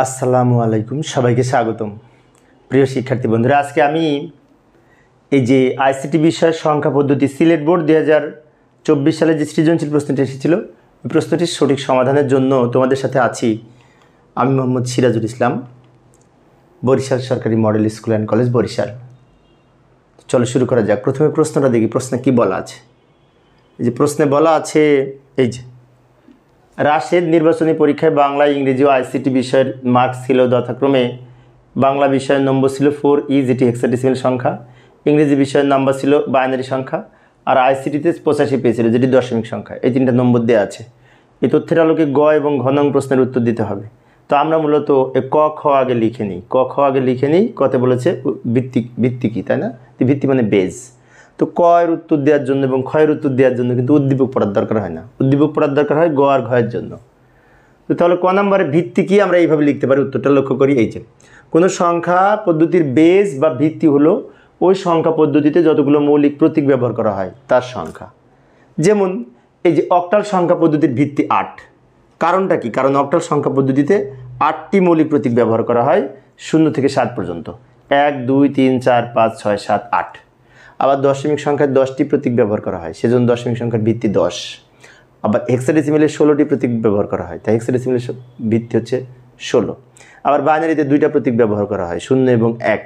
আসসালামু আলাইকুম, সবাইকে স্বাগতম। প্রিয় শিক্ষার্থী বন্ধুরা, আজকে আমি এই যে আইসিটি বিষয়ের সংখ্যা পদ্ধতি সিলেট বোর্ড 2024 সালে যে সৃজনশীল প্রশ্নটি এসেছিল, এই প্রশ্নটির সঠিক সমাধানের জন্য তোমাদের সাথে আছি আমি মোহাম্মদ সিরাজুল ইসলাম, বরিশাল সরকারি model school and college, Barishal. চলো শুরু করা যাক। প্রথমে প্রশ্নটা দেখি, প্রশ্নে কি বলা আছে। এই যে প্রশ্নে বলা আছে, এই যে রাশেদ নির্বাচনী পরীক্ষায় বাংলা, ইংরেজি ও আইসিটি বিষয়ের মার্কস ছিল যথাক্রমে বাংলা বিষয়ের নম্বর ছিল 4E, যেটি হেক্সাডেসিমাল সংখ্যা, ইংরেজি বিষয়ের নাম্বার ছিল বাইনারি সংখ্যা, আর আইসিটিতে 85 পেয়েছিল, যেটি দশমিক সংখ্যা। এই তিনটা নম্বর দেওয়া আছে। এই তথ্যের আলোকে গ এবং ঘ নং প্রশ্নের উত্তর দিতে হবে। তো আমরা মূলত ক খ আগে লিখে নিই, কতে বলেছে ভিত্তি কি, তাই না? ভিত্তি মানে বেজ। তো ক এর উত্তর দেওয়ার জন্য এবং খ এর উত্তর দেওয়ার জন্য কিন্তু উদ্দীপক পড়ার দরকার হয় না, উদ্দীপক পড়ার দরকার হয় গ আর ঘ এর জন্য। তো তাহলে ক নম্বরে ভিত্তি কি আমরা এইভাবে লিখতে পারি, উত্তরটা লক্ষ্য করি। এই যে কোনো সংখ্যা পদ্ধতির বেজ বা ভিত্তি হলো ওই সংখ্যা পদ্ধতিতে যতগুলো মৌলিক প্রতীক ব্যবহার করা হয় তার সংখ্যা। যেমন এই যে অক্টাল সংখ্যা পদ্ধতির ভিত্তি 8। কারণটা কি? কারণ অক্টাল সংখ্যা পদ্ধতিতে 8টি মৌলিক প্রতীক ব্যবহার করা হয় 0 থেকে 7 পর্যন্ত, 1 2 3 4 5 6 7 8। আবার দশমিক সংখ্যায় 10টি প্রতীক ব্যবহার করা হয়, সেজন্য দশমিক সংখ্যার ভিত্তি 10। আবার হেক্সাডেসিমেলে 16টি প্রতীক ব্যবহার করা হয়, তাই হেক্সাডেসিমেলের ভিত্তি হচ্ছে 16। আবার বাইনারিতে 2টা প্রতীক ব্যবহার করা হয়, 0 এবং 1,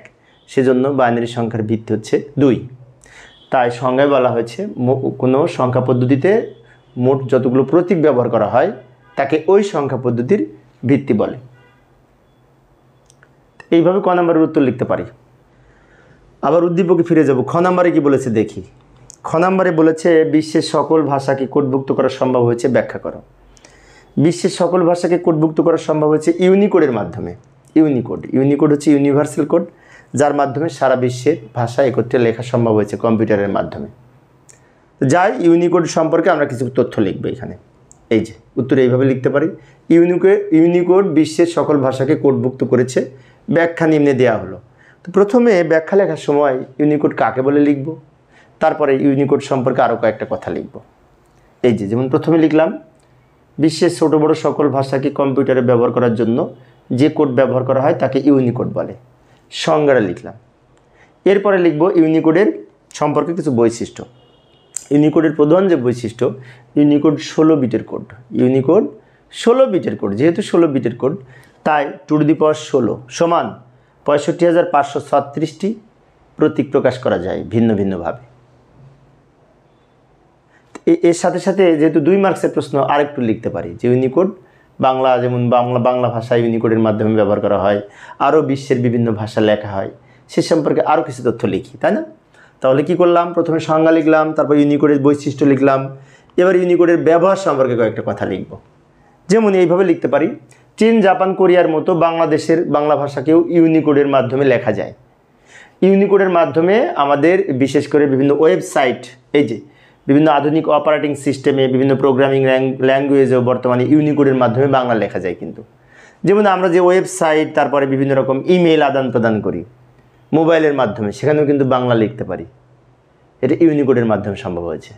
সেজন্য বাইনারি সংখ্যার ভিত্তি হচ্ছে 2। তাই সংজ্ঞায় বলা হয়েছে কোনো সংখ্যা পদ্ধতিতে মোট যতগুলো প্রতীক ব্যবহার করা হয় তাকে ওই সংখ্যা পদ্ধতির ভিত্তি বলে। এইভাবে ক নম্বরের উত্তর লিখতে পারি। আবার উদ্দীপকে ফিরে যাব। খ নম্বরে কি বলেছে দেখি। খ নম্বরে বলেছে বিশ্বের সকল ভাষাকে কোডভুক্ত করা সম্ভব হয়েছে, ব্যাখ্যা করো। বিশ্বের সকল ভাষাকে কোডভুক্ত করা সম্ভব হয়েছে ইউনিকোডের মাধ্যমে। ইউনিকোড হচ্ছে ইউনিভার্সাল কোড, যার মাধ্যমে সারা বিশ্বের ভাষা একত্রে লেখা সম্ভব হয়েছে কম্পিউটারের মাধ্যমে। যাই ইউনিকোড সম্পর্কে আমরা কিছু তথ্য লিখব এখানে। এই যে উত্তরে এইভাবে লিখতে পারি, ইউনিকোড বিশ্বের সকল ভাষাকে কোডভুক্ত করেছে, ব্যাখ্যা নিম্নে দেওয়া হলো। তো প্রথমে ব্যাখ্যা লেখার সময় ইউনিকোড কাকে বলে লিখব, তারপরে ইউনিকোড সম্পর্কে আরও কয়েকটা কথা লিখব। এই যে যেমন প্রথমে লিখলাম বিশ্বের ছোট বড় সকল ভাষাকে কম্পিউটারে ব্যবহার করার জন্য যে কোড ব্যবহার করা হয় তাকে ইউনিকোড বলে, সংজ্ঞাটা লিখলাম। এরপরে লিখব ইউনিকোডের সম্পর্কে কিছু বৈশিষ্ট্য। ইউনিকোডের প্রধান যে বৈশিষ্ট্য, ইউনিকোড 16 বিটের কোড। ইউনিকোড 16 বিটের কোড, যেহেতু 16 বিটের কোড তাই 2^16 সমান 65,536টি প্রতীক প্রকাশ করা যায় ভিন্ন ভিন্নভাবে। এর সাথে সাথে যেহেতু 2 মার্কসের প্রশ্ন আরেকটু লিখতে পারি যে ইউনিকোড বাংলা, যেমন বাংলা ভাষা ইউনিকোডের মাধ্যমে ব্যবহার করা হয়, আরও বিশ্বের বিভিন্ন ভাষা লেখা হয়, সে সম্পর্কে আরও কিছু তথ্য লিখি, তাই না? তাহলে কি করলাম, প্রথমে সংজ্ঞা লিখলাম, তারপর ইউনিকোডের বৈশিষ্ট্য লিখলাম, এবার ইউনিকোডের ব্যবহার সম্পর্কে কয়েকটা কথা লিখব। যেমন এইভাবে লিখতে পারি, চীন, জাপান, কোরিয়ার মতো বাংলাদেশের বাংলা ভাষাকেও ইউনিকোডের মাধ্যমে লেখা যায়। ইউনিকোডের মাধ্যমে আমাদের বিশেষ করে বিভিন্ন ওয়েবসাইট, এই যে বিভিন্ন আধুনিক অপারেটিং সিস্টেমে, বিভিন্ন প্রোগ্রামিং ল্যাঙ্গুয়েজেও বর্তমানে ইউনিকোডের মাধ্যমে বাংলা লেখা যায়। কিন্তু যেমন আমরা যে ওয়েবসাইট, তারপরে বিভিন্ন রকম ইমেল আদান প্রদান করি মোবাইলের মাধ্যমে, সেখানেও কিন্তু বাংলা লিখতে পারি। এটা ইউনিকোডের মাধ্যমে সম্ভব হয়েছে।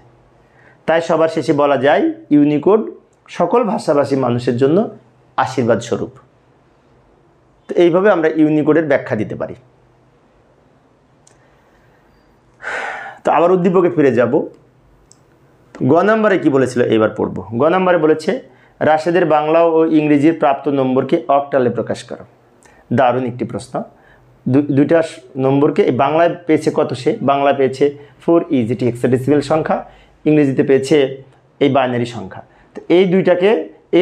তাই সবার শেষে বলা যায় ইউনিকোড সকল ভাষাভাষী মানুষের জন্য আশীর্বাদ স্বরূপ। তো এইভাবে আমরা ইউনিকোডের ব্যাখ্যা দিতে পারি। তো আবার উদ্দীপকে ফিরে যাব। গ নম্বরে কি বলেছিল এবার পড়ব। গ নম্বরে বলেছে রাশেদের বাংলা ও ইংরেজির প্রাপ্ত নম্বরকে অক্টালে প্রকাশ করো। দারুণ একটি প্রশ্ন। দুইটা নম্বরকে বাংলায় পেয়েছে কত, সে বাংলায় পেয়েছে 4E, যেটি হেক্সাডেসিমাল সংখ্যা, ইংরেজিতে পেয়েছে এই বাইনারি সংখ্যা। তো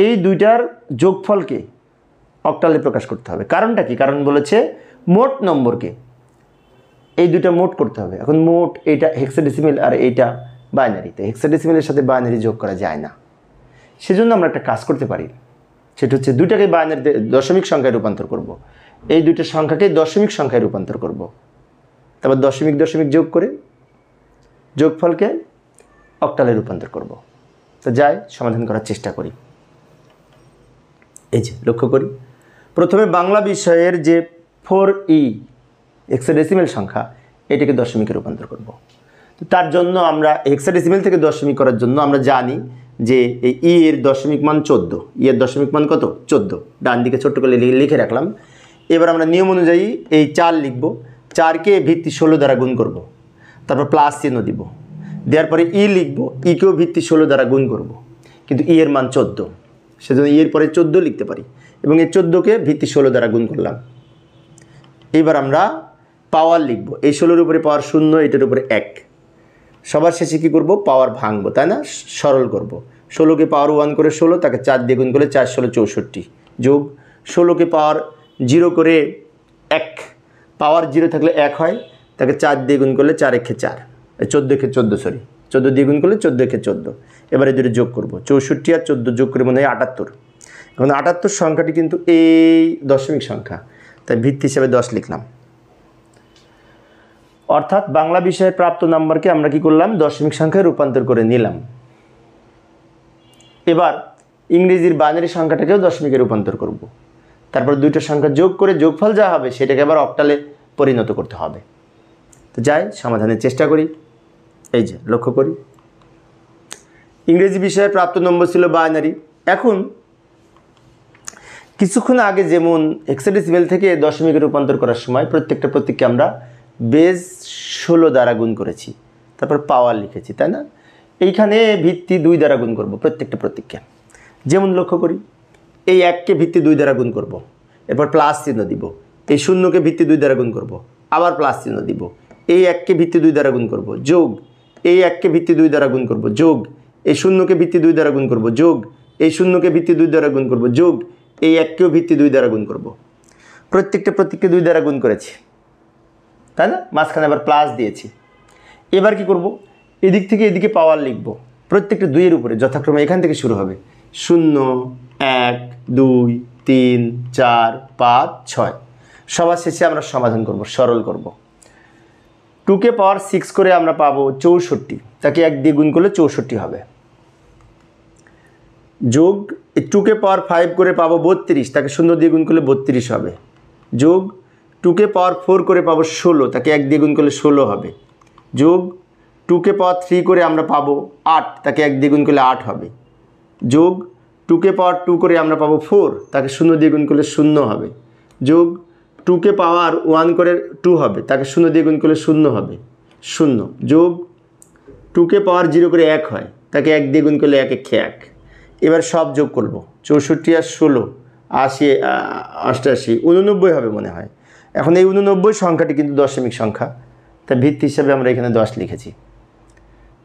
এই দুইটার যোগফলকে অক্টালে প্রকাশ করতে হবে। কারণটা কি? কারণ বলেছে মোট নম্বরকে এই দুইটা মোট করতে হবে। এখন মোট এইটা হেক্সাডেসিমাল আর এইটা বাইনারি, তো হেক্সাডেসিমালের সাথে বাইনারি যোগ করা যায় না। সেজন্য আমরা একটা কাজ করতে পারি, সেটা হচ্ছে দুইটাকে বাইনারিতে দশমিক সংখ্যায় রূপান্তর করব। এই দুইটা সংখ্যাকে দশমিক সংখ্যায় রূপান্তর করব, তারপর দশমিক যোগ করে যোগফলকে অক্টালে রূপান্তর করব। তো যাই সমাধান করার চেষ্টা করি। এই যে লক্ষ্য করি, প্রথমে বাংলা বিষয়ের যে 4E হেক্সাডেসিমাল সংখ্যা, এটাকে দশমিকে রূপান্তর করব। তো তার জন্য আমরা হেক্সাডেসিমাল থেকে দশমিক করার জন্য আমরা জানি যে এই ই এর দশমিক মান 14, ই এর দশমিক মান কত 14, ডান দিকে ছোট্ট করে লিখে রাখলাম। এবার আমরা নিয়ম অনুযায়ী এই 4 লিখব, 4কে ভিত্তি 16 দ্বারা গুণ করব, তারপর প্লাস চিহ্ন দিব, দেওয়ার পরে ই লিখব, ইকেও ভিত্তি 16 দ্বারা গুণ করব, কিন্তু ই এর মান 14, সেজন্য ই এর পরে 14 লিখতে পারি এবং এই 14কে ভিত্তি 16 দ্বারা গুণ করলাম। এবার আমরা পাওয়ার লিখব, এই 16-এর উপরে পাওয়ার 0, এটার উপরে 1। সবার শেষে কী করব, পাওয়ার ভাঙবো, তাই না, সরল করব। 16কে পাওয়ার 1 করে 16, তাকে 4 দিয়ে গুণ করলে 4 16 64, যোগ 16কে পাওয়ার 0 করে 1, পাওয়ার 0 থাকলে 1 হয়, তাকে 4 দিয়ে গুণ করলে 4 1 4, 14 1 14, সরি 14 দিয়ে গুণ করলে 14 1 14। এবারে দুটো যোগ করব, 64 আর 14 যোগ করে মনে হয় 78। এখন 78 সংখ্যাটি কিন্তু এই দশমিক সংখ্যা, তাই ভিত্তি হিসাবে 10 লিখলাম। অর্থাৎ বাংলা বিষয়ে প্রাপ্ত নাম্বারকে আমরা কি করলাম, দশমিক সংখ্যায় রূপান্তর করে নিলাম। এবার ইংরেজির বাইনারি সংখ্যাটাকেও দশমিকে রূপান্তর করব, তারপর দুইটা সংখ্যা যোগ করে যোগফল যা হবে সেটাকে আবার অক্টালে পরিণত করতে হবে। তো যাই সমাধানের চেষ্টা করি। এই যে লক্ষ্য করি, ইংরেজি বিষয়ে প্রাপ্ত নম্বর ছিল বাইনারি। এখন কিছুক্ষণ আগে যেমন হেক্সাডেসিমাল থেকে দশমিকে রূপান্তর করার সময় প্রত্যেকটা প্রতীককে আমরা বেজ 16 দ্বারা গুণ করেছি, তারপর পাওয়ার লিখেছি, তাই না। এইখানে ভিত্তি 2 দ্বারা গুণ করব প্রত্যেকটা প্রতীককে। যেমন লক্ষ্য করি, এই 1কে ভিত্তি 2 দ্বারা গুণ করব, এরপর প্লাস চিহ্ন দিব, এই 0কে ভিত্তি 2 দ্বারা গুণ করব, আবার প্লাস চিহ্ন দিব, এই 1কে ভিত্তি 2 দ্বারা গুণ করব, যোগ এই 1কে ভিত্তি 2 দ্বারা গুণ করব, যোগ এই 0কে ভিত্তি 2 দ্বারা গুণ করব, যোগ এই 0কে ভিত্তি 2 দ্বারা গুণ করব, যোগ এই 1কেও ভিত্তি 2 দ্বারা গুণ করব। প্রত্যেকটা প্রতীককে 2 দ্বারা গুণ করেছি, তাই না, মাঝখানে আবার প্লাস দিয়েছি। এবার কি করব, এদিক থেকে এদিকে পাওয়ার লিখব, প্রত্যেকটা 2 এর উপরে যথাক্রমে এখান থেকে শুরু হবে 0 1 2 3 4 5 6। সবার শেষে আমরা সমাধান করব, সরল করব। 2কে পাওয়ার 6 করে আমরা পাবো 64, তাকে 1 দিয়ে গুণ করলে 64 হবে, যোগ 2কে পাওয়ার 5 করে পাবো 32, তাকে 0 দিয়ে গুণ করলে 32 হবে, যোগ 2কে পাওয়ার 4 করে পাবো 16, তাকে 1 দিয়ে গুণ করলে 16 হবে, যোগ 2কে পাওয়ার 3 করে আমরা পাবো 8, তাকে 1 দিয়ে গুণ করলে 8 হবে, যোগ 2কে পাওয়ার 2 করে আমরা পাবো 4, তাকে 0 দিয়ে গুণ করলে 0 হবে, যোগ 2কে পাওয়ার 1 করে 2 হবে, তাকে 0 দিয়ে গুণ করলে 0 হবে 0, যোগ 2কে পাওয়ার 0 করে 1 হয়, তাকে 1 দিয়ে গুণ করলে 1 1 1। এবার সব যোগ করব, 64 আর 16 80 88 89 হবে মনে হয়। এখন এই 89 সংখ্যাটি কিন্তু দশমিক সংখ্যা, তাই ভিত্তি হিসাবে আমরা এখানে 10 লিখেছি।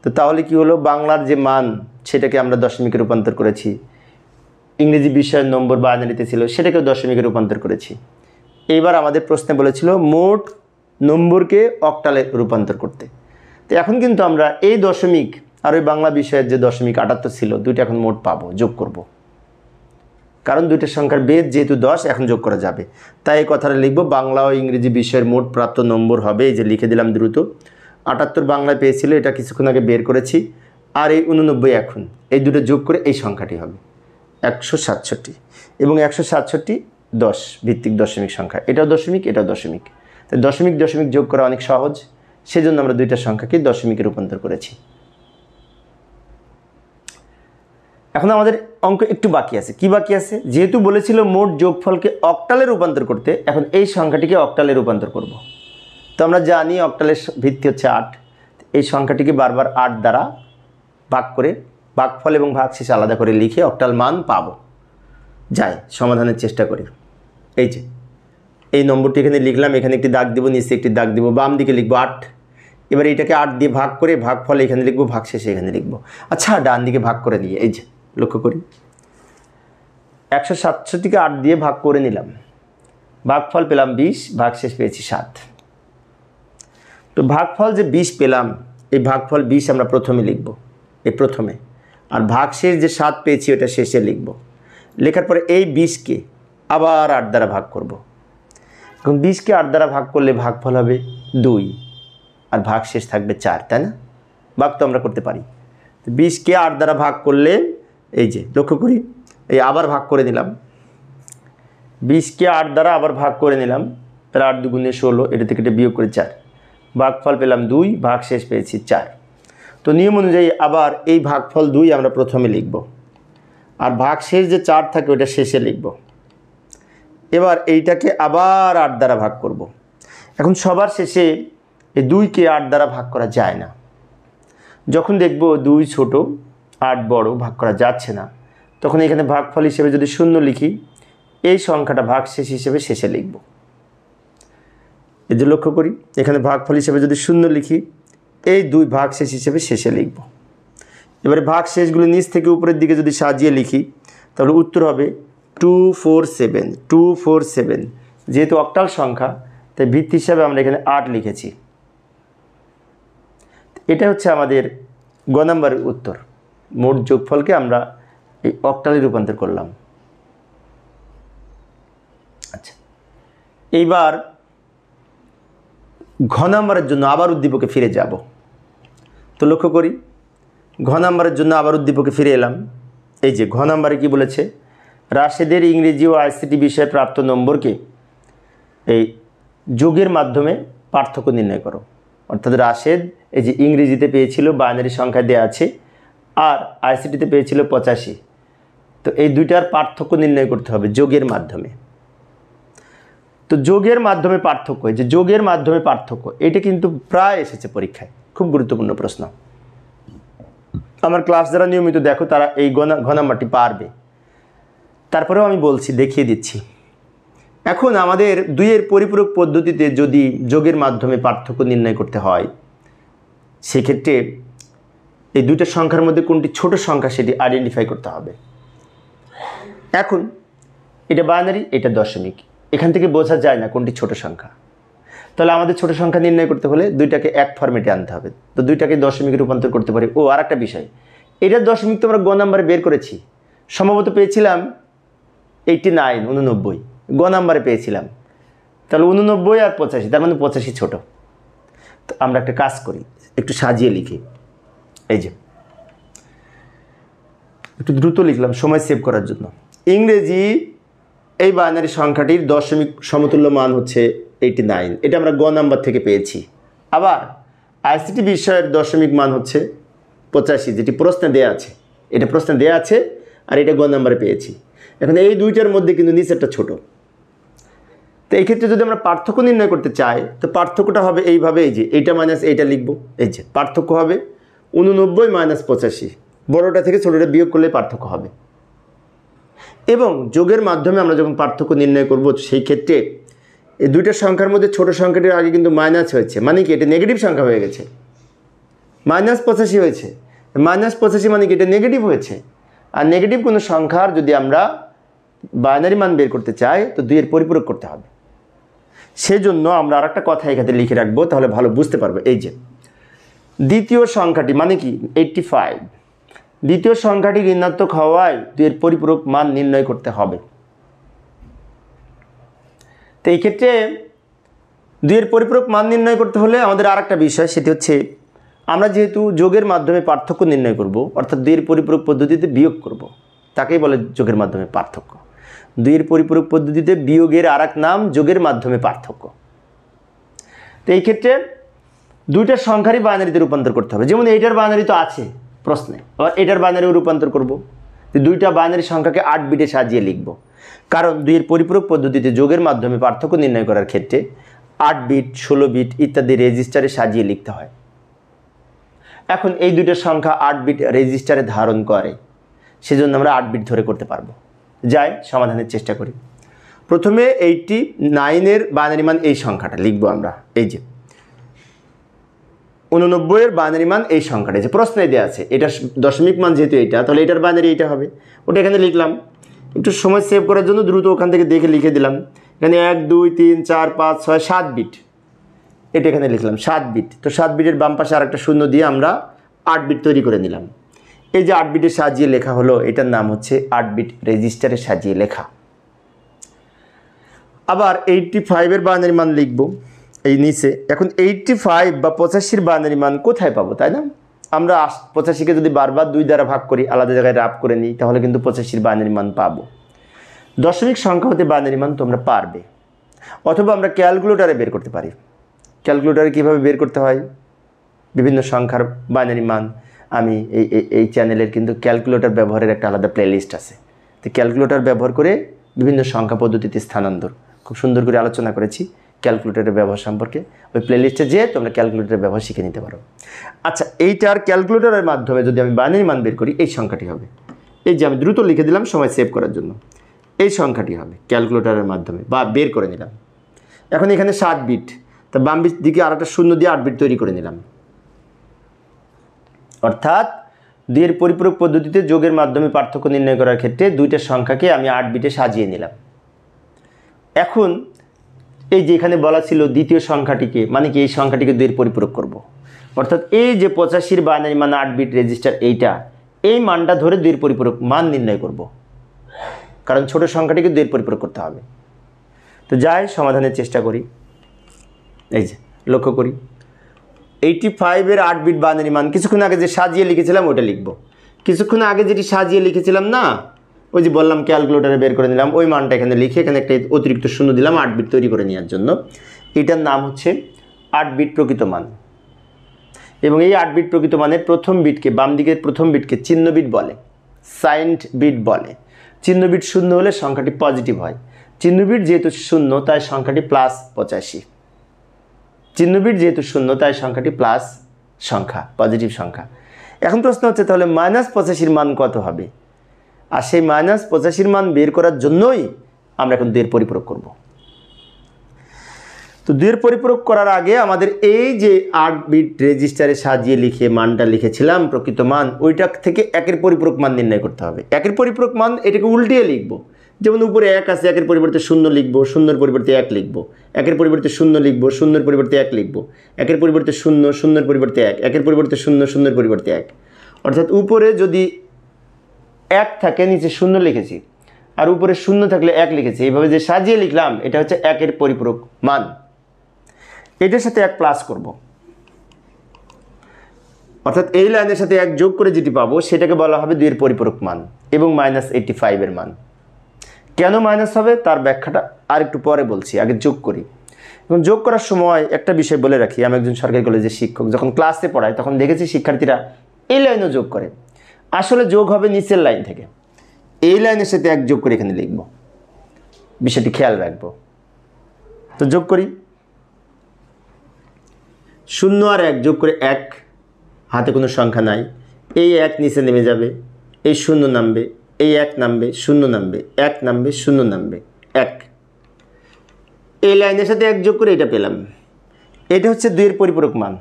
তো তাহলে কি হলো, বাংলার যে মান সেটাকে আমরা দশমিকে রূপান্তর করেছি, ইংরেজি বিষয়ের নম্বর বাইনারিতে ছিল সেটাকেও দশমিকে রূপান্তর করেছি। এইবার আমাদের প্রশ্নে বলেছিল মোট নম্বরকে অক্টালে রূপান্তর করতে। তো এখন কিন্তু আমরা এই দশমিক আর ওই বাংলা বিষয়ের যে দশমিক 78 ছিল, দুইটা এখন মোট পাবো, যোগ করব, কারণ দুইটা সংখ্যার বেদ যেহেতু 10 এখন যোগ করা যাবে। তাই এই কথাটা লিখব, বাংলা ও ইংরেজি বিষয়ের মোট প্রাপ্ত নম্বর হবে, এই যে লিখে দিলাম দ্রুত, 78 বাংলায় পেয়েছিল, এটা কিছুক্ষণ আগে বের করেছি, আর এই 89 এখন, এই দুটো যোগ করে এই সংখ্যাটি হবে 167, এবং 167 10 ভিত্তিক দশমিক সংখ্যা, এটাও দশমিক এটাও দশমিক। তাই দশমিক দশমিক যোগ করা অনেক সহজ, সেজন্য আমরা দুইটা সংখ্যাকে দশমিকে রূপান্তর করেছি। এখন আমাদের অঙ্ক একটু বাকি আছে। কি বাকি আছে, যেহেতু বলেছিল মোট যোগফলকে অক্টালে রূপান্তর করতে, এখন এই সংখ্যাটিকে অক্টালে রূপান্তর করব। তো আমরা জানি অক্টালের ভিত্তি হচ্ছে 8, এই সংখ্যাটিকে বারবার 8 দ্বারা ভাগ করে ভাগফল এবং ভাগশেষ আলাদা করে লিখে অক্টাল মান পাবো। যাই সমাধানের চেষ্টা করি। এই যে এই নম্বরটি এখানে লিখলাম, এখানে একটি দাগ দিব, নিচে একটি দাগ দিব, বাম দিকে লিখবো 8। এবার এইটাকে 8 দিয়ে ভাগ করে ভাগফল এখানে লিখবো, ভাগশেষে এখানে লিখবো। আচ্ছা, ডান দিকে ভাগ করে নিয়ে এই যে লক্ষ্য করি, 167কে 8 দিয়ে ভাগ করে নিলাম, ভাগফল পেলাম 20, ভাগশেষ পেয়েছি 7। তো ভাগফল যে 20 পেলাম, এই ভাগফল 20 আমরা প্রথমে লিখব, এই প্রথমে, আর ভাগশেষ যে 7 পেয়েছি ওটা শেষে লিখব। লেখার পরে এই 20কে আবার 8 দ্বারা ভাগ করব। এখন 20কে 8 দ্বারা ভাগ করলে ভাগফল হবে 2, আর ভাগশেষ থাকবে 4, তাই না, ভাগ তো আমরা করতে পারি। তো 20কে 8 দ্বারা ভাগ করলে এই যে লক্ষ্য করি, এই আবার ভাগ করে নিলাম, 20কে 8 দ্বারা আবার ভাগ করে নিলাম, তাহলে 8 2 16, এটা থেকে এটা বিয়োগ করে 4, ভাগফল পেলাম 2, ভাগশেষ পেয়েছি 4। তো নিয়ম অনুযায়ী আবার এই ভাগফল 2 আমরা প্রথমে লিখব, আর ভাগশেষ যে 4 থাকে ওটা শেষে লিখব। এবার এইটাকে আবার 8 দ্বারা ভাগ করব। এখন সবার শেষে এই 2কে 8 দ্বারা ভাগ করা যায় না। যখন দেখব 2 ছোট 8 বড়, ভাগ করা যাচ্ছে না, তখন এখানে ভাগফল হিসেবে যদি 0 লিখি, এই সংখ্যাটা ভাগশেষ হিসেবে শেষে লিখব। এই যে লক্ষ্য করি, এখানে ভাগফল হিসেবে যদি 0 লিখি, এই 2 ভাগশেষ হিসেবে শেষে লিখব। এবারে ভাগশেষগুলো নিচ থেকে উপরের দিকে যদি সাজিয়ে লিখি, তাহলে উত্তর হবে 247। 247 যেহেতু অক্টাল সংখ্যা, তাই ভিত্তি হিসাবে আমরা এখানে 8 লিখেছি। এটা হচ্ছে আমাদের গ নম্বরের উত্তর। মোট যোগফলকে আমরা এই অক্টালে রূপান্তর করলাম। আচ্ছা, এইবার ঘ নম্বরের জন্য আবার উদ্দীপকে ফিরে যাব। তো লক্ষ্য করি, ঘ নম্বরের জন্য আবার উদ্দীপকে ফিরে এলাম। এই যে ঘ নম্বরে কি বলেছে, রাশেদের ইংরেজি ও আইসিটি বিষয়ে প্রাপ্ত নম্বরকে এই যোগের মাধ্যমে পার্থক্য নির্ণয় করো। অর্থাৎ রাশেদ এই যে ইংরেজিতে পেয়েছিল বাইনারি সংখ্যা দেওয়া আছে, আর আইসিটিতে পেয়েছিল 85। তো এই দুইটার পার্থক্য নির্ণয় করতে হবে যোগের মাধ্যমে। তো যোগের মাধ্যমে পার্থক্য, এই যে যোগের মাধ্যমে পার্থক্য, এটা কিন্তু প্রায় এসেছে পরীক্ষায়, খুব গুরুত্বপূর্ণ প্রশ্ন। আমার ক্লাস যারা নিয়মিত দেখো তারা এই ঘ নাম্বারটি পারবে। তারপরেও আমি বলছি, দেখিয়ে দিচ্ছি। এখন আমাদের 2-এর পরিপূরক পদ্ধতিতে যদি যোগের মাধ্যমে পার্থক্য নির্ণয় করতে হয়, সেক্ষেত্রে এই দুইটা সংখ্যার মধ্যে কোনটি ছোট সংখ্যা সেটি আইডেন্টিফাই করতে হবে। এখন এটা বাইনারি, এটা দশমিক, এখান থেকে বোঝা যায় না কোনটি ছোট সংখ্যা। তাহলে আমাদের ছোট সংখ্যা নির্ণয় করতে হলে দুইটাকে এক ফরম্যাটে আনতে হবে। তো দুইটাকে দশমিকে রূপান্তর করতে পারি। ও আর একটা বিষয়, এটার দশমিক তো আমরা গ নাম্বারে বের করেছি, সম্ভবত পেয়েছিলাম 89, 89 গ নাম্বারে পেয়েছিলাম। তাহলে 89 আর 85, তার মানে 85 ছোট। তো আমরা একটা কাজ করি, একটু সাজিয়ে লিখি। এই যে একটু দ্রুত লিখলাম সময় সেভ করার জন্য। ইংরেজি এই বাইনারি সংখ্যাটির দশমিক সমতুল্য মান হচ্ছে 89, এটা আমরা গ নাম্বার থেকে পেয়েছি। আবার আইসিটি বিষয়ের দশমিক মান হচ্ছে 85, যেটি প্রশ্নে দেওয়া আছে। এটা প্রশ্নে দেওয়া আছে আর এটা গ নাম্বারে পেয়েছি। এখন এই দুইটার মধ্যে কিন্তু নিচেরটা ছোট। তো এই ক্ষেত্রে যদি আমরা পার্থক্য নির্ণয় করতে চাই, তো পার্থক্যটা হবে এইভাবে, এই যে এইটা মাইনাস এইটা লিখবো। এই যে পার্থক্য হবে 89 মাইনাস 85, বড়টা থেকে ছোটটা বিয়োগ করলে পার্থক্য হবে। এবং যোগের মাধ্যমে আমরা যখন পার্থক্য নির্ণয় করব, সেই ক্ষেত্রে এই দুইটা সংখ্যার মধ্যে ছোট সংখ্যাটির আগে কিন্তু মাইনাস হয়েছে, মানে কি এটা নেগেটিভ সংখ্যা হয়ে গেছে। মাইনাস 85 হয়েছে, মাইনাস 85 মানে কি এটা নেগেটিভ হয়েছে। আর নেগেটিভ কোনো সংখ্যার যদি আমরা বাইনারি মান বের করতে চাই, তো 2-এর পরিপূরক করতে হবে। সেজন্য আমরা আর একটা কথা এখানে লিখে রাখবো, তাহলে ভালো বুঝতে পারবো। এই যে দ্বিতীয় সংখ্যাটি মানে কি 85, দ্বিতীয় সংখ্যাটি ঋণাত্মক হওয়ায় 2-এর পরিপূরক মান নির্ণয় করতে হবে। তো এই ক্ষেত্রে 2-এর পরিপূরক মান নির্ণয় করতে হলে আমাদের আর একটা বিষয়, সেটি হচ্ছে আমরা যেহেতু যোগের মাধ্যমে পার্থক্য নির্ণয় করব, অর্থাৎ 2-এর পরিপূরক পদ্ধতিতে বিয়োগ করব, তাকেই বলে যোগের মাধ্যমে পার্থক্য। 2-এর পরিপূরক পদ্ধতিতে বিয়োগের আর এক নাম যোগের মাধ্যমে পার্থক্য। তো এই ক্ষেত্রে দুইটা সংখ্যারই বাইনারিতে রূপান্তর করতে হবে। যেমন এইটার বাইনারি তো আছে প্রশ্নে, আবার এটার বাইনারিও রূপান্তর করব। দুইটা বাইনারি সংখ্যাকে 8 বিটে সাজিয়ে লিখব, কারণ 2-এর পরিপূরক পদ্ধতিতে যোগের মাধ্যমে পার্থক্য নির্ণয় করার ক্ষেত্রে 8 বিট, 16 বিট ইত্যাদি রেজিস্টারে সাজিয়ে লিখতে হয়। এখন এই দুইটা সংখ্যা 8 বিট রেজিস্টারে ধারণ করে, সেজন্য আমরা 8 বিট ধরে করতে পারবো। যাই সমাধানের চেষ্টা করি। প্রথমে 89-এর বাইনারি মান এই সংখ্যাটা লিখবো আমরা। এই যে 89-এর বাইনারি মান এই সংখ্যাটা, যে প্রশ্নে দেওয়া আছে, এটা দশমিক মান যেহেতু এইটা, তাহলে এটার বাইনারি এইটা হবে। ওটা এখানে লিখলাম। একটু সময় সেভ করার জন্য দ্রুত ওখান থেকে দেখে লিখে দিলাম। এখানে 1 2 3 4 5 6 7 বিট, এটা এখানে লিখলাম 7 বিট। তো 7 বিটের বাম পাশে আরেকটা শূন্য দিয়ে আমরা 8 বিট তৈরি করে নিলাম। এই যে 8 বিটে সাজিয়ে লেখা হলো, এটার নাম হচ্ছে 8 বিট রেজিস্টারে সাজিয়ে লেখা। আবার 85-এর বাইনারি মান লিখব এই নিচে। এখন 85 বা 85-এর বাইনারি মান কোথায় পাবো, তাই না? আমরা 85-কে যদি বারবার 2 দ্বারা ভাগ করি, আলাদা জায়গায় রাফ করে নিই, তাহলে কিন্তু 85-এর বাইনারি মান পাবো। দশমিক সংখ্যা হতে বাইনারি মান তোমরা পারবে, অথবা আমরা ক্যালকুলেটারে বের করতে পারি। ক্যালকুলেটারে কীভাবে বের করতে হয়, বিভিন্ন সংখ্যার বাইনারি মান আমি এই চ্যানেলের কিন্তু ক্যালকুলেটর ব্যবহারের একটা আলাদা প্লেলিস্ট আছে। তো ক্যালকুলেটর ব্যবহার করে বিভিন্ন সংখ্যা পদ্ধতিতে স্থানান্তর খুব সুন্দর করে আলোচনা করেছি ক্যালকুলেটরের ব্যবহার সম্পর্কে। ওই প্লেলিস্টে যেয়ে তোমরা ক্যালকুলেটরের ব্যবহার শিখে নিতে পারো। আচ্ছা, এইটার ক্যালকুলেটরের মাধ্যমে যদি আমি বাইনারি মান বের করি, এই সংখ্যাটি হবে, এই যে আমি দ্রুত লিখে দিলাম সময় সেভ করার জন্য, এই সংখ্যাটি হবে ক্যালকুলেটরের মাধ্যমে বা বের করে নিলাম। এখন এখানে 7 বিট, তা বাম দিকে আর একটা শূন্য দিয়ে 8 বিট তৈরি করে নিলাম। অর্থাৎ 2 এর পরিপূরক পদ্ধতিতে যোগের মাধ্যমে পার্থক্য নির্ণয় করার ক্ষেত্রে দুইটা সংখ্যাকে আমি 8 বিটে সাজিয়ে নিলাম। এখন এই যে এখানে বলা ছিল দ্বিতীয় সংখ্যাটিকে, মানে কি এই সংখ্যাটিকে 2 এর পরিপূরক করব। অর্থাৎ এই যে 85 বাইনারি মান 8 বিট রেজিস্টার, এই মানটা ধরে 2 এর পরিপূরক মান নির্ণয় করব, কারণ ছোট সংখ্যাটিকে 2 এর পরিপূরক করতে হবে। তো যাই সমাধানের চেষ্টা করি। এই যে লক্ষ্য করি 85 এর 8 বিট বাইনারি মান কিছুক্ষণ আগে যে সাজিয়ে লিখেছিলাম ওটা লিখব। কিছুক্ষণ আগে যেটি সাজিয়ে লিখেছিলাম না, ওই যে বললাম ক্যালকুলেটরে বের করে নিলাম, ওই মানটা এখানে লিখে এখানে একটা অতিরিক্ত শূন্য দিলাম 8 বিট তৈরি করে নেওয়ার জন্য। এটার নাম হচ্ছে 8 বিট প্রকৃত মান। এবং এই 8 বিট প্রকৃত মানের প্রথম বিটকে, বাম দিকের প্রথম বিটকে চিহ্ন বিট বলে, সাইন্ড বিট বলে। চিহ্ন বিট শূন্য হলে সংখ্যাটি পজিটিভ হয়। চিহ্ন বিট যেহেতু শূন্য তাই সংখ্যাটি +85। চিহ্ন বিট যেহেতু শূন্য তাই সংখ্যাটি প্লাস সংখ্যা, পজিটিভ সংখ্যা। এখন প্রশ্ন হচ্ছে তাহলে -85 মান কত হবে? আর সেই -85 মান বের করার জন্যই আমরা এখন 2 এর পরিপূরক করব। তো 2 এর পরিপূরক করার আগে আমাদের এই যে 8 বিট রেজিস্টারে সাজিয়ে লিখে মানটা লিখেছিলাম প্রকৃত মান, ওইটা থেকে 1 এর পরিপূরক মান নির্ণয় করতে হবে। 1 এর পরিপূরক মান এটাকে উল্টিয়ে লিখব। যেমন উপরে 1 আছে, 1 এর পরিবর্তে 0 লিখব, 0 এর পরিবর্তে 1 লিখব, 1 এর পরিবর্তে 0 লিখব, 0 এর পরিবর্তে 1 লিখব, 1 এর পরিবর্তে 0, 0 এর পরিবর্তে 1, 1 এর পরিবর্তে 0, 0 এর পরিবর্তে 1। অর্থাৎ উপরে যদি 1 থাকে নিচে 0 লিখেছি, আর উপরে 0 থাকলে 1 লিখেছি। এইভাবে যে সাজিয়ে লিখলাম এটা হচ্ছে 1 এর পরিপূরক মান। এটার সাথে 1 প্লাস করব, অর্থাৎ এই লাইনের সাথে 1 যোগ করে যেটি পাবো সেটাকে বলা হবে 2 এর পরিপূরক মান এবং -85 এর মান। কেন মাইনাস হবে তার ব্যাখ্যাটা আর একটু পরে বলছি, আগে যোগ করি। এবং যোগ করার সময় একটা বিষয় বলে রাখি, আমি একজন সরকারি কলেজের শিক্ষক, যখন ক্লাসে পড়াই তখন দেখেছি শিক্ষার্থীরা এই লাইনও যোগ করে। আসলে যোগ হবে নিচের লাইন থেকে, এই লাইনের সাথে 1 যোগ করে এখানে লিখব, বিষয়টি খেয়াল রাখবো। তো যোগ করি, 0 আর 1 যোগ করে 1, হাতে কোনো সংখ্যা নাই, এই 1 নিচে নেমে যাবে, এই 0 নামবে, এই 1 নামবে, 0 নামবে, 1 নামবে, 0 নামবে, 1। এই লাইনের সাথে 1 যোগ করে এটা পেলাম। এটা হচ্ছে 2 এর পরিপূরক মান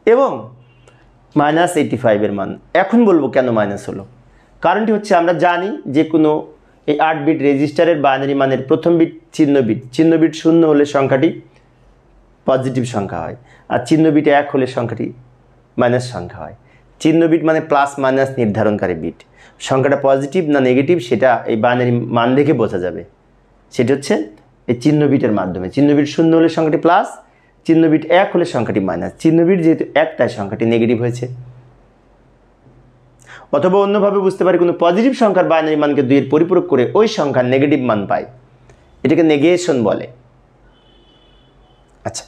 এবং -85 এর মান। এখন বলবো কেন মাইনাস হলো। কারণটি হচ্ছে আমরা জানি যে কোনো এই 8 বিট রেজিস্টারের বাইনারি মানের প্রথম বিট চিহ্ন বিট, চিহ্ন বিট 0 হলে সংখ্যাটি পজিটিভ সংখ্যা হয়, আর চিহ্ন বিট 1 হলে সংখ্যাটি মাইনাস সংখ্যা হয়। চিহ্ন বিট মানে প্লাস মাইনাস নির্ধারণকারী বিট। সংখ্যাটা পজিটিভ না নেগেটিভ সেটা এই বাইনারি মান দেখে বোঝা যাবে, সেটা হচ্ছে এই চিহ্ন বিটের মাধ্যমে। চিহ্ন বিট 0 হলে সংখ্যাটি প্লাস, চিহ্ন বিট 1 হলে সংখ্যাটি মাইনাস। চিহ্ন বিট যেহেতু 1 তাই সংখ্যাটি নেগেটিভ হয়েছে। অথবা অন্যভাবে বুঝতে পারি, কোনো পজিটিভ সংখ্যার বাইনারি মানকে 2 এর পরিপূরক করে ওই সংখ্যার নেগেটিভ মান পায়, এটাকে নেগেশন বলে। আচ্ছা,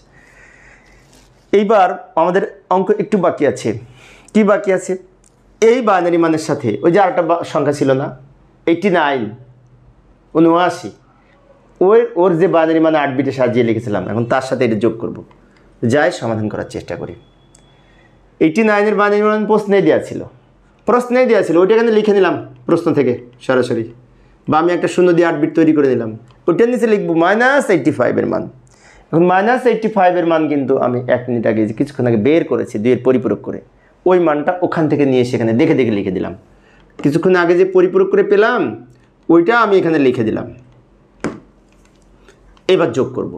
এইবার আমাদের অঙ্ক একটু বাকি আছে। কি বাকি আছে? এই বাইনারি মানের সাথে ওই যে আরেকটা সংখ্যা ছিল না 89, 79, ওর যে বাইনারি মান 8 বিটে সাজিয়ে লিখেছিলাম, এখন তার সাথে এটা যোগ করব। যাই সমাধান করার চেষ্টা করি। 89 এর বাইনারি মান প্রশ্নেই দেওয়া ছিল, ওইটা এখানে লিখে নিলাম প্রশ্ন থেকে সরাসরি, বা আমি একটা 0 দিয়ে 8 বিট তৈরি করে নিলাম। ওইটার নিচে লিখবো -85 এর মান। এখন -85 এর মান কিন্তু আমি 1 মিনিট আগে কিছুক্ষণ আগে বের করেছি 2 এর পরিপূরক করে, ওই মানটা ওখান থেকে নিয়ে সেখানে দেখে দেখে লিখে দিলাম। কিছুক্ষণ আগে যে পরিপূরক করে পেলাম ওইটা আমি এখানে লিখে দিলাম। এবার যোগ করব।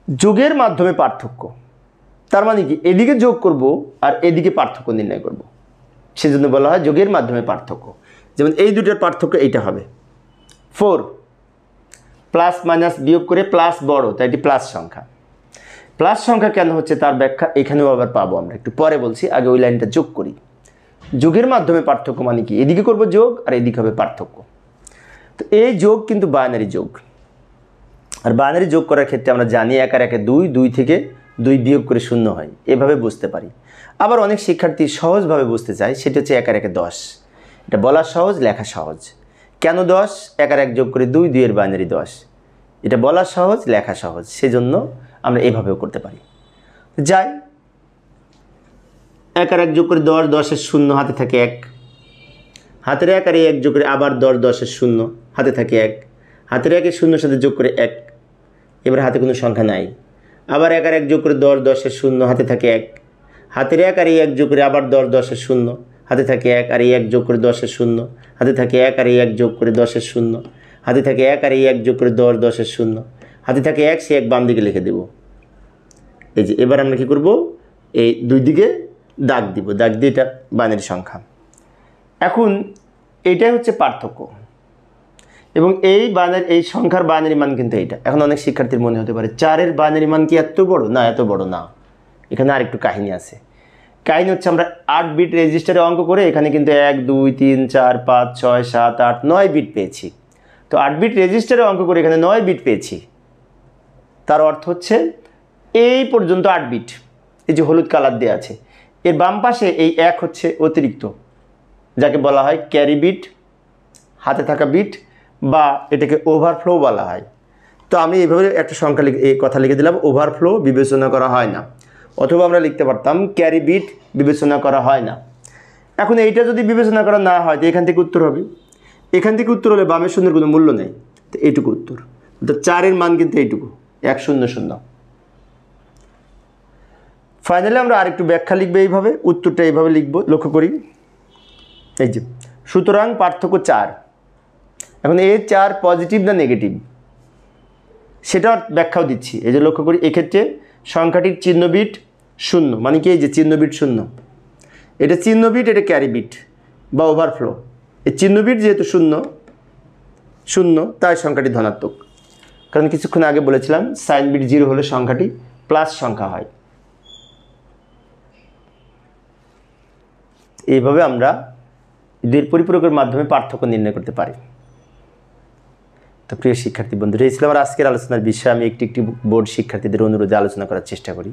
যোগের মাধ্যমে পার্থক্য, তার মানে কি এদিকে যোগ করব আর এদিকে পার্থক্য নির্ণয় করব, সেজন্য বলা হয় যোগের মাধ্যমে পার্থক্য। যেমন এই দুটোর পার্থক্য এইটা হবে 4, প্লাস মাইনাস বিয়োগ করে প্লাস বড়, তাই এটি প্লাস সংখ্যা। প্লাস সংখ্যা কেন হচ্ছে তার ব্যাখ্যা এখানেও আবার পাবো, আমরা একটু পরে বলছি, আগে ওই লাইনটা যোগ করি। যোগের মাধ্যমে পার্থক্য মানে কি, এদিকে করব যোগ আর এদিকে হবে পার্থক্য। তো এই যোগ কিন্তু বাইনারি যোগ, আর বাইনারি যোগ করার ক্ষেত্রে আমরা জানি 1 আর 1 2, 2 থেকে 2 বিয়োগ করে 0 হয়, এভাবে বুঝতে পারি। আবার অনেক শিক্ষার্থী সহজভাবে বুঝতে চায়, সেটা হচ্ছে 1 আর 1 10। এটা বলা সহজ, লেখা সহজ। কেন 10? 1 আর 1 যোগ করে 2, 2 এর বাইনারি 10। এটা বলা সহজ, লেখা সহজ, সেজন্য আমরা এভাবেও করতে পারি। যাই, 1 আর 1 যোগ করে 10, 10 এর 0, হাতে থাকে 1। হাতের 1 আর 1 যোগ করে আবার 10, 10 এর 0, হাতে থাকে 1। হাতের 1 এর 0 সাথে যোগ করে 1। এবার হাতে কোনো সংখ্যা নাই। আবার 1 আর 1 যোগ করে 10, 10 এর 0, হাতে থাকে 1। হাতের 1 আর 1 যোগ করে আবার 10, 10 এর 0, হাতে থাকে 1 আর 1 যোগ করে 10 এর 0, হাতে থাকে 1 আর 1 যোগ করে 10 এর 0, হাতে থাকে 1 আর 1 যোগ করে 10, 10 এর 0, হাতে থাকে 1, সে 1 বাম দিকে লিখে দেব। এই যে এবার আমরা কী করব, এই 2 দিকে দাগ দিব, দাগ দিয়ে এটা বাইনারি সংখ্যা। এখন এইটাই হচ্ছে পার্থক্য, এবং এই সংখ্যার বাইনারি মান কিন্তু এইটা। এখন অনেক শিক্ষার্থীর মনে হতে পারে 4 এর বাইনারি মান কি এত বড়? না, এত বড় না। এখানে আরেকটু কাহিনী আছে। কাহিনী হচ্ছে, আমরা 8 বিট রেজিস্টারে অঙ্ক করে এখানে কিন্তু 1 2 3 4 5 6 7 8 9 বিট পেয়েছি। তো 8 বিট রেজিস্টারে অঙ্ক করে এখানে 9 বিট পেয়েছি। তার অর্থ হচ্ছে এই পর্যন্ত 8 বিট। এই যে হলুদ কালার দেওয়া আছে, এর বাম পাশে এই 1 হচ্ছে অতিরিক্ত, যাকে বলা হয় ক্যারি বিট, হাতে থাকা বিট, বা এটাকে ওভারফ্লো বলা হয়। তো আমি এইভাবে একটা সংখ্যা এই কথা লিখে দিলাম, ওভারফ্লো বিবেচনা করা হয় না। অথবা আমরা লিখতে পারতাম ক্যারি বিট বিবেচনা করা হয় না। এখন এইটা যদি বিবেচনা করা না হয়, তো এখান থেকে উত্তর হবে। এখান থেকে উত্তর হলে বামের শূন্যের কোনো মূল্য নেই, তো এইটুকু উত্তর। তো 4 এর মান কিন্তু এইটুকু, 1 0 0। ফাইনালি আমরা আরেকটু ব্যাখ্যা লিখবো, এইভাবে উত্তরটা এইভাবে লিখবো। লক্ষ্য করি, এই যে সুতরাং পার্থক্য 4। এখন এই 4 পজিটিভ না নেগেটিভ, সেটা ব্যাখ্যাও দিচ্ছি। এই যে লক্ষ্য করি, এক্ষেত্রে সংখ্যাটির চিহ্ন বিট 0, মানে কি এই যে চিহ্ন বিট 0, এটা চিহ্ন বিট, এটা ক্যারি বিট বা ওভারফ্লো। এই চিহ্ন বিট যেহেতু 0 0, তাই সংখ্যাটি ধনাত্মক। কারণ কিছুক্ষণ আগে বলেছিলাম সাইন বিট 0 হলে সংখ্যাটি প্লাস সংখ্যা হয়। এইভাবে আমরা দুইয়ের পরিপূরকের মাধ্যমে পার্থক্য নির্ণয় করতে পারি। তো প্রিয় শিক্ষার্থী বন্ধুরা, এই ছিল আমার আজকের আলোচনার বিষয়। আমি একটি বোর্ড শিক্ষার্থীদের অনুরোধে আলোচনা করার চেষ্টা করি।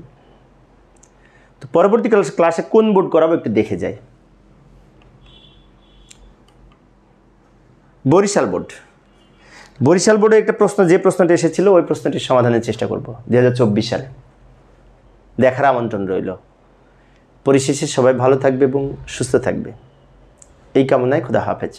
তো পরবর্তী ক্লাসে কোন বোর্ড করাবো একটু দেখে যাই। বরিশাল বোর্ড। বরিশাল বোর্ডে একটা প্রশ্ন, যে প্রশ্নটি এসেছিল ওই প্রশ্নটির সমাধানের চেষ্টা করব 2024 সালে। দেখার আমন্ত্রণ রইল। পরিশেষে সবাই ভালো থাকবে এবং সুস্থ থাকবে, এই কামনায়। খোদা হাফেজ।